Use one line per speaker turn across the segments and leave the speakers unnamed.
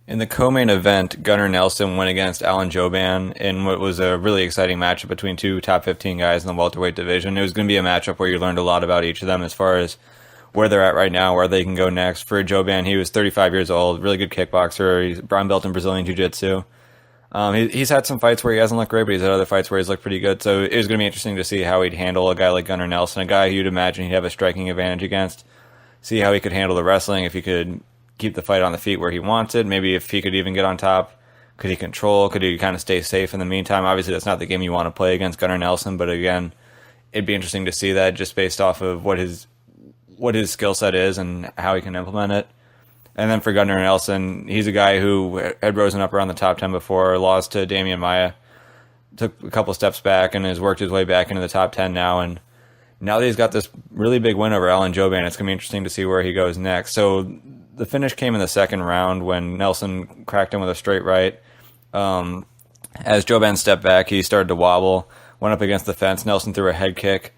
In the co-main event, Gunnar Nelson went against Alan Jouban in what was a really exciting matchup between two top 15 guys in the welterweight division. It was going to be a matchup where you learned a lot about each of them as far as where they're at right now, where they can go next. For Jouban, he was 35 years old, really good kickboxer. He's brown belt in Brazilian Jiu-Jitsu. He's had some fights where he hasn't looked great, but he's had other fights where he's looked pretty good. So it was going to be interesting to see how he'd handle a guy like Gunnar Nelson, a guy who you'd imagine he'd have a striking advantage against. See how he could handle the wrestling, if he could keep the fight on the feet where he wanted. Maybe if he could even get on top, could he control? Could he kind of stay safe in the meantime? Obviously, that's not the game you want to play against Gunnar Nelson, but again, it'd be interesting to see that just based off of what his skill set is and how he can implement it. And then for Gunnar Nelson, he's a guy who had risen up around the top 10 before, lost to Damian Maia, took a couple steps back, and has worked his way back into the top 10 now. And now that he's got this really big win over Alan Jouban, it's going to be interesting to see where he goes next. So the finish came in the second round when Nelson cracked him with a straight right. As Jouban stepped back, he started to wobble, went up against the fence. Nelson threw a head kick.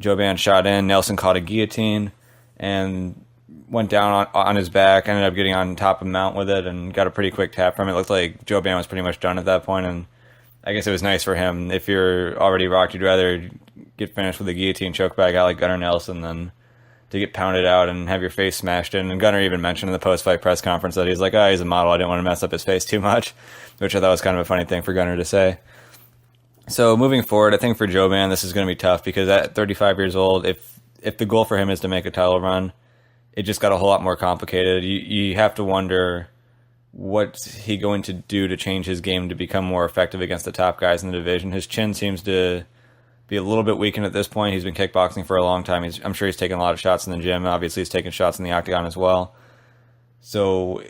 Jouban shot in. Nelson caught a guillotine and went down on his back, ended up getting on top of mount with it and got a pretty quick tap from it. It looked like Jouban was pretty much done at that point, and I guess it was nice for him. If you're already rocked, you'd rather get finished with a guillotine choke by a guy like Gunnar Nelson than to get pounded out and have your face smashed in. And Gunnar even mentioned in the post-fight press conference that he's like, oh, he's a model, I didn't want to mess up his face too much, which I thought was kind of a funny thing for Gunnar to say. So moving forward, I think for Jouban, this is going to be tough because at 35 years old, if the goal for him is to make a title run, it just got a whole lot more complicated. You have to wonder what's he going to do to change his game to become more effective against the top guys in the division. His chin seems to be a little bit weakened at this point. He's been kickboxing for a long time. I'm sure he's taken a lot of shots in the gym. Obviously, he's taken shots in the octagon as well. So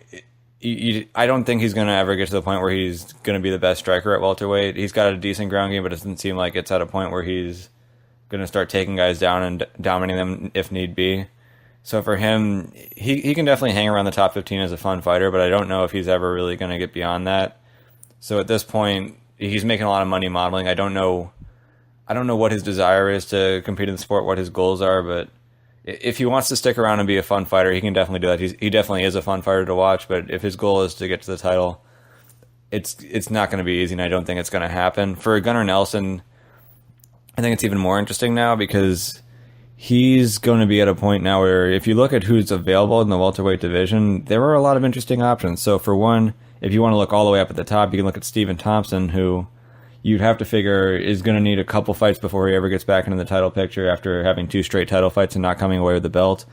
I don't think he's going to ever get to the point where he's going to be the best striker at welterweight. He's got a decent ground game, but it doesn't seem like it's at a point where he's going to start taking guys down and dominating them if need be. So for him, he can definitely hang around the top 15 as a fun fighter, but I don't know if he's ever really going to get beyond that. So at this point, he's making a lot of money modeling. I don't know what his desire is to compete in the sport, what his goals are, but if he wants to stick around and be a fun fighter, he can definitely do that. He definitely is a fun fighter to watch, but if his goal is to get to the title, it's not going to be easy, and I don't think it's going to happen. For Gunnar Nelson, I think it's even more interesting now because he's going to be at a point now where if you look at who's available in the welterweight division, there are a lot of interesting options. So for one, if you want to look all the way up at the top, you can look at Stephen Thompson, who you'd have to figure is going to need a couple fights before he ever gets back into the title picture after having 2 straight title fights and not coming away with the belt.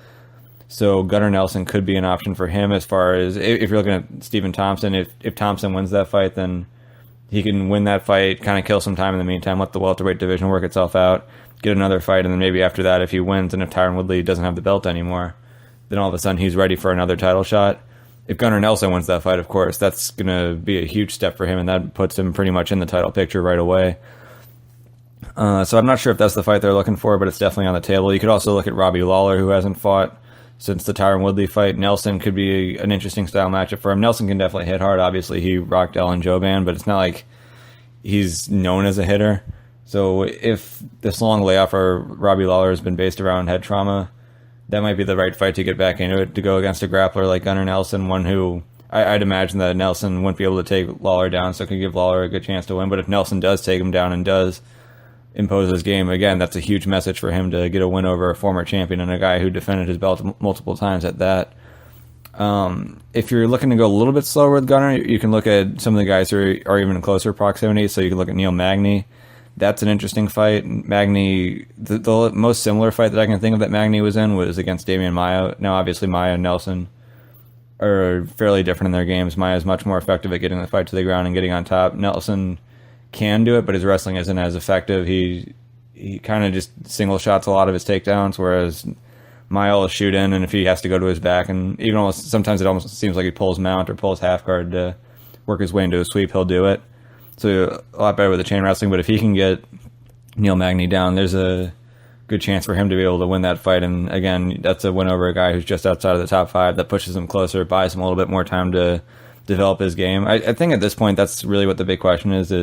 So Gunnar Nelson could be an option for him as far as if you're looking at Stephen Thompson. If Thompson wins that fight, then he can win that fight, kind of kill some time in the meantime, let the welterweight division work itself out, get another fight, and then maybe after that, if he wins and if Tyron Woodley doesn't have the belt anymore, then all of a sudden he's ready for another title shot. If Gunnar Nelson wins that fight, of course, that's going to be a huge step for him, and that puts him pretty much in the title picture right away. So I'm not sure if that's the fight they're looking for, but it's definitely on the table. You could also look at Robbie Lawler, who hasn't fought since the Tyron Woodley fight. Nelson could be an interesting style matchup for him. Nelson can definitely hit hard. Obviously, he rocked Alan Jouban, but it's not like he's known as a hitter. So if this long layoff for Robbie Lawler has been based around head trauma, that might be the right fight to get back into it, to go against a grappler like Gunnar Nelson, one who I'd imagine that Nelson wouldn't be able to take Lawler down, so it could give Lawler a good chance to win. But if Nelson does take him down and does impose his game, again, that's a huge message for him to get a win over a former champion and a guy who defended his belt multiple times at that. If you're looking to go a little bit slower with Gunnar, you can look at some of the guys who are even in closer proximity. So you can look at Neil Magny. That's an interesting fight. Magny, the most similar fight that I can think of that Magny was in was against Damian Maia. Now, obviously, Maia and Nelson are fairly different in their games. Maia is much more effective at getting the fight to the ground and getting on top. Nelson can do it, but his wrestling isn't as effective. He kind of just single shots a lot of his takedowns, whereas Maia will shoot in, and if he has to go to his back, and even almost sometimes it almost seems like he pulls mount or pulls half guard to work his way into a sweep, he'll do it. So a lot better with the chain wrestling, but if he can get Neil Magny down, there's a good chance for him to be able to win that fight. And again, that's a win over a guy who's just outside of the top 5. That pushes him closer, buys him a little bit more time to develop his game. I think at this point, that's really what the big question is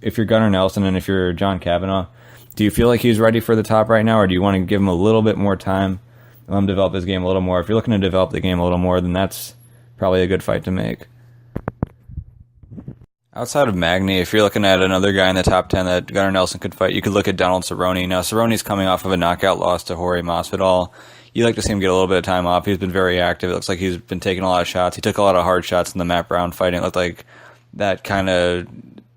if you're Gunnar Nelson and if you're John Kavanagh, do you feel like he's ready for the top right now, or do you want to give him a little bit more time, let him develop his game a little more? If you're looking to develop the game a little more, then that's probably a good fight to make. Outside of Magny, if you're looking at another guy in the top 10 that Gunnar Nelson could fight, you could look at Donald Cerrone. Now, Cerrone's coming off of a knockout loss to Jorge Masvidal. You like to see him get a little bit of time off. He's been very active. It looks like he's been taking a lot of shots. He took a lot of hard shots in the Matt Brown fight. It looked like that kind of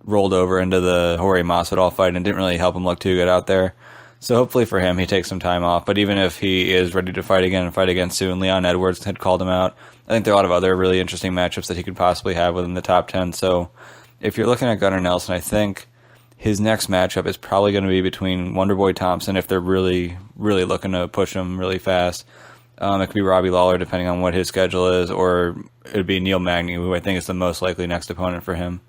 rolled over into the Jorge Masvidal fight and didn't really help him look too good out there. So hopefully for him, he takes some time off. But even if he is ready to fight again and fight again soon, Leon Edwards had called him out. I think there are a lot of other really interesting matchups that he could possibly have within the top 10. So if you're looking at Gunnar Nelson, I think his next matchup is probably going to be between Wonderboy Thompson if they're really, really looking to push him really fast. It could be Robbie Lawler depending on what his schedule is, or it would be Neil Magny, who I think is the most likely next opponent for him.